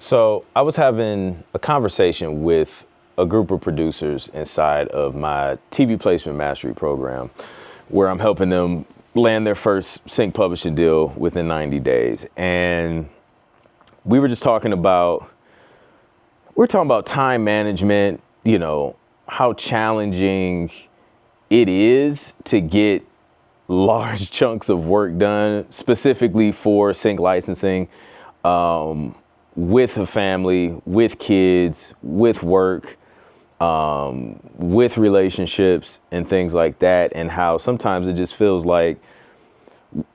So I was having a conversation with a group of producers inside of my TV placement mastery program, where I'm helping them land their first sync publishing deal within 90 days. And we were just talking about, time management, how challenging it is to get large chunks of work done, specifically for sync licensing, with a family, with kids, with work, with relationships and things like that, and how sometimes it just feels like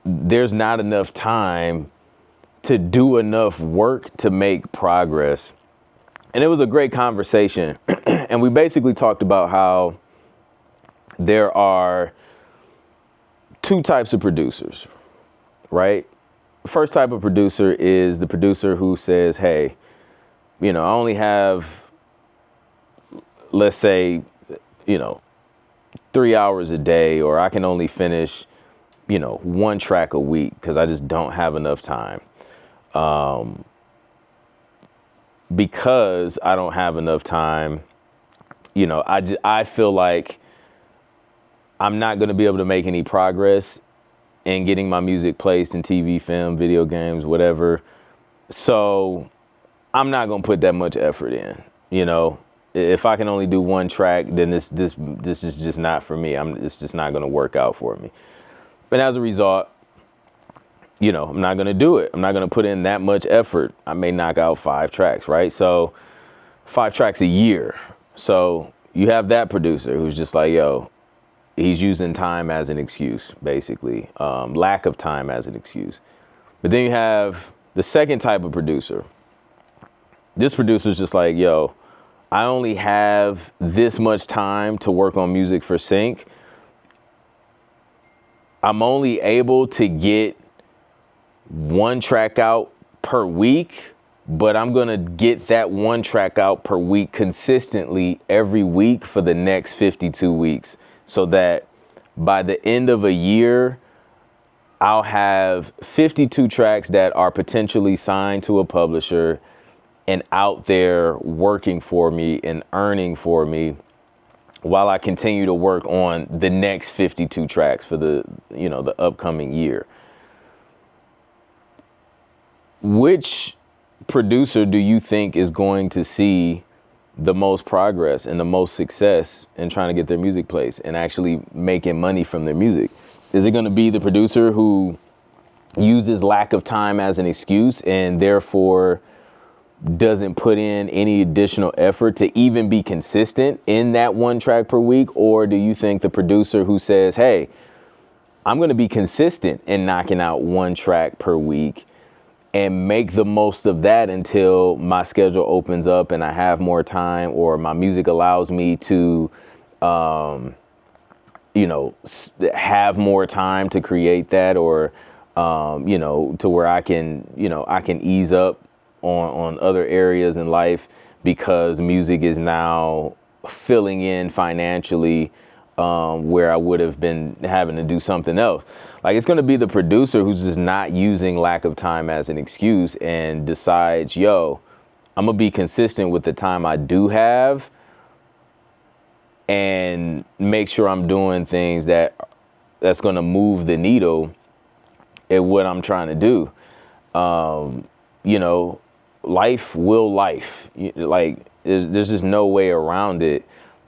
there's not enough time to do enough work to make progress. And it was a great conversation. And we basically talked about how there are two types of producers, right? First type of producer is the producer who says, hey, I only have, let's say, 3 hours a day, or I can only finish, one track a week because I just don't have enough time. Because I don't have enough time, I feel like I'm not going to be able to make any progress in getting my music placed in TV, film, video games, whatever. So I'm not going to put that much effort in. If I can only do one track, then this is just not for me. It's just not going to work out for me. But as a result, I'm not going to do it. I'm not going to put in that much effort. I may knock out 5 tracks, right? So 5 tracks a year. So you have that producer who's just like, he's using time as an excuse, basically. Lack of time as an excuse. But then you have the second type of producer. This producer's just like, I only have this much time to work on music for sync. I'm only able to get 1 track out per week, but I'm going to get that 1 track out per week consistently every week for the next 52 weeks. So that by the end of a year, I'll have 52 tracks that are potentially signed to a publisher and out there working for me and earning for me while I continue to work on the next 52 tracks for the upcoming year. Which producer do you think is going to see the most progress and the most success in trying to get their music placed and actually making money from their music? Is it going to be the producer who uses lack of time as an excuse and therefore doesn't put in any additional effort to even be consistent in that 1 track per week? Or do you think the producer who says, hey, I'm going to be consistent in knocking out 1 track per week and make the most of that until my schedule opens up and I have more time, or my music allows me to, have more time to create that, or, to where I can ease up on other areas in life because music is now filling in financially, where I would have been having to do something else. Like, it's going to be the producer who's just not using lack of time as an excuse and decides, I'm going to be consistent with the time I do have and make sure I'm doing things that's going to move the needle at what I'm trying to do. Life will life. Like, there's just no way around it.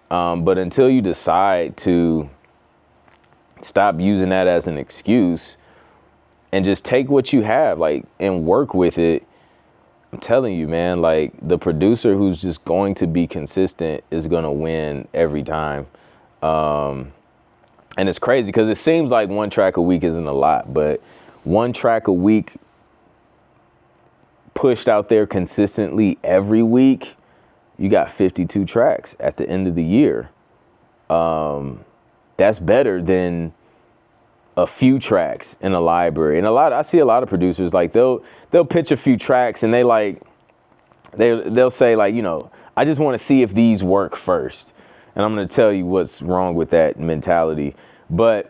But until you decide to stop using that as an excuse and just take what you have, and work with it, I'm telling you, man, the producer who's just going to be consistent is going to win every time. And it's crazy because it seems like 1 track a week isn't a lot, but 1 track a week pushed out there consistently every week, you got 52 tracks at the end of the year. That's better than a few tracks in a library. And I see a lot of producers, they'll pitch a few tracks and they'll say I just want to see if these work first. And I'm going to tell you what's wrong with that mentality. But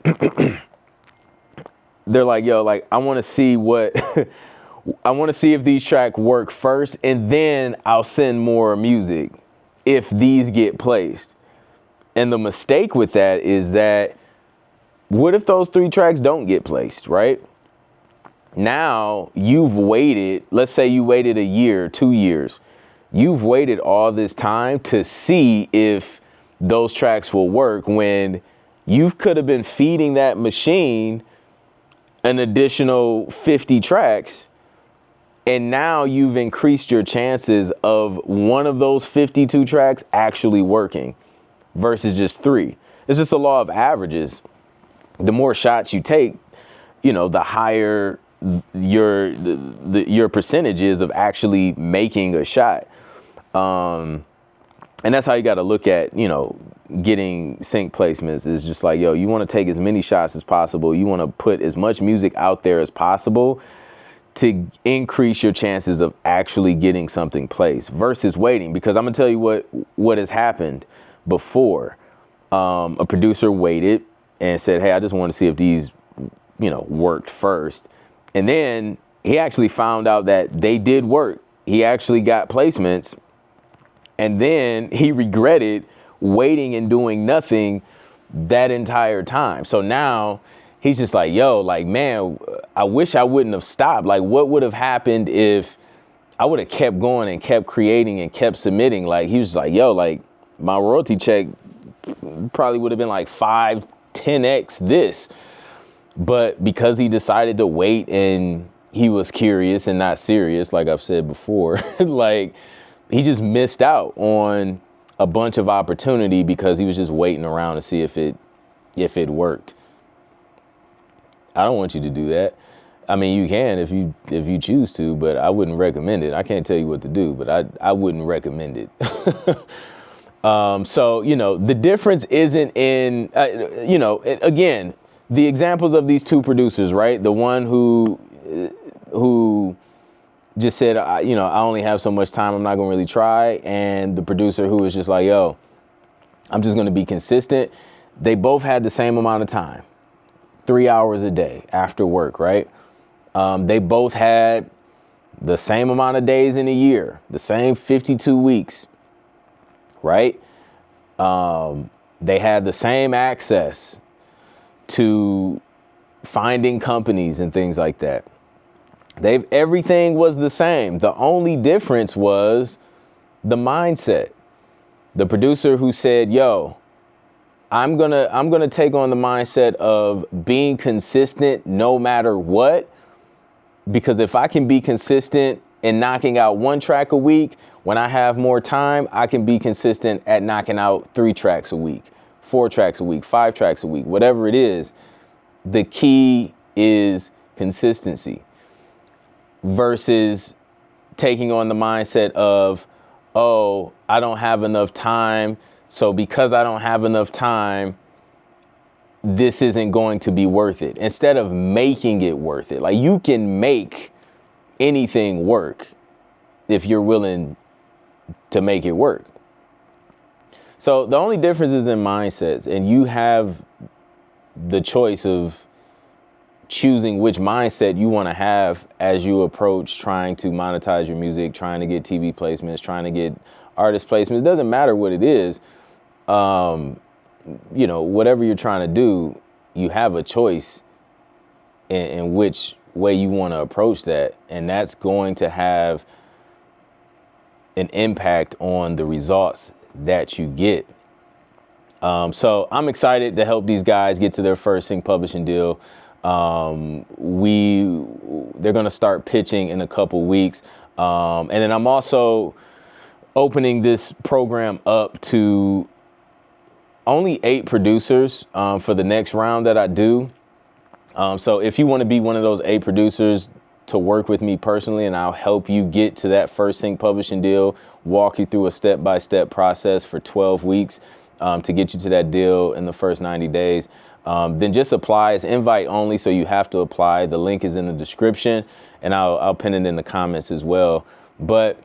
they're like, I want to see what I want to see if these tracks work first, and then I'll send more music if these get placed. And the mistake with that is that, what if those 3 tracks don't get placed, right? Now you've waited, let's say you waited a year, 2 years. You've waited all this time to see if those tracks will work, when you could have been feeding that machine an additional 50 tracks. And now you've increased your chances of one of those 52 tracks actually working versus just 3. It's just a law of averages. The more shots you take, the higher your percentage is of actually making a shot. And that's how you got to look at, getting sync placements. Is just like, you want to take as many shots as possible. You want to put as much music out there as possible to increase your chances of actually getting something placed versus waiting. Because I'm gonna tell you what has happened before. A producer waited and said, hey, I just want to see if these, worked first. And then he actually found out that they did work. He actually got placements. And then he regretted waiting and doing nothing that entire time. So now he's just like, man, I wish I wouldn't have stopped. Like, what would have happened if I would have kept going and kept creating and kept submitting? Like, he was like, my royalty check probably would have been like 5-10x this. But because he decided to wait and he was curious and not serious, like I've said before, like, he just missed out on a bunch of opportunity because he was just waiting around to see if it worked. I don't want you to do that. I mean, you can if you choose to, but I wouldn't recommend it. I can't tell you what to do, but I wouldn't recommend it. So, the difference isn't in, again, the examples of these 2 producers, right? The one who just said, I only have so much time, I'm not gonna really try. And the producer who was just like, I'm just gonna be consistent. They both had the same amount of time, 3 hours a day after work, right? They both had the same amount of days in a year, the same 52 weeks, right? They had the same access to finding companies and things like that. Everything was the same. The only difference was the mindset. The producer who said, I'm gonna take on the mindset of being consistent no matter what, because if I can be consistent in knocking out 1 track a week, when I have more time, I can be consistent at knocking out 3 tracks a week, 4 tracks a week, 5 tracks a week, whatever it is. The key is consistency versus taking on the mindset of, I don't have enough time. So because I don't have enough time, this isn't going to be worth it. Instead of making it worth it. Like, you can make anything work if you're willing to make it work. So the only difference is in mindsets, and you have the choice of choosing which mindset you want to have as you approach trying to monetize your music, trying to get TV placements, trying to get artist placements. It doesn't matter what it is. Whatever you're trying to do, you have a choice in which way you want to approach that. And that's going to have an impact on the results that you get. So I'm excited to help these guys get to their first sync publishing deal. They're going to start pitching in a couple weeks. And then I'm also opening this program up to only 8 producers for the next round that I do. So if you want to be one of those 8 producers to work with me personally, and I'll help you get to that first sync publishing deal, walk you through a step-by-step process for 12 weeks to get you to that deal in the first 90 days, then just apply. It's invite only, so you have to apply. The link is in the description, and I'll pin it in the comments as well. But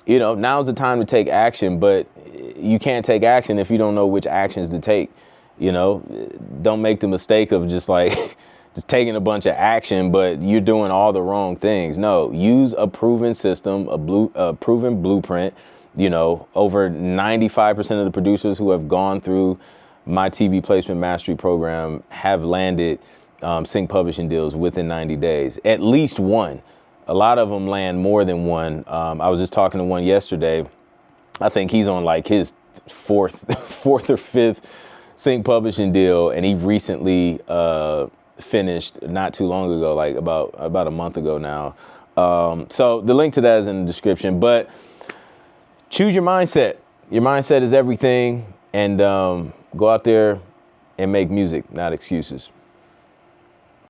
now's the time to take action, but you can't take action if you don't know which actions to take. Don't make the mistake of just like, just taking a bunch of action, but you're doing all the wrong things. No, use a proven system, a proven blueprint. You know, over 95% of the producers who have gone through my TV placement mastery program have landed sync publishing deals within 90 days, at least one. A lot of them land more than one. I was just talking to one yesterday. I think he's on like his fourth or fifth sync publishing deal, and he recently finished not too long ago, like about a month ago now. So the link to that is in the description. But choose your mindset. Your mindset is everything, and go out there and make music, not excuses.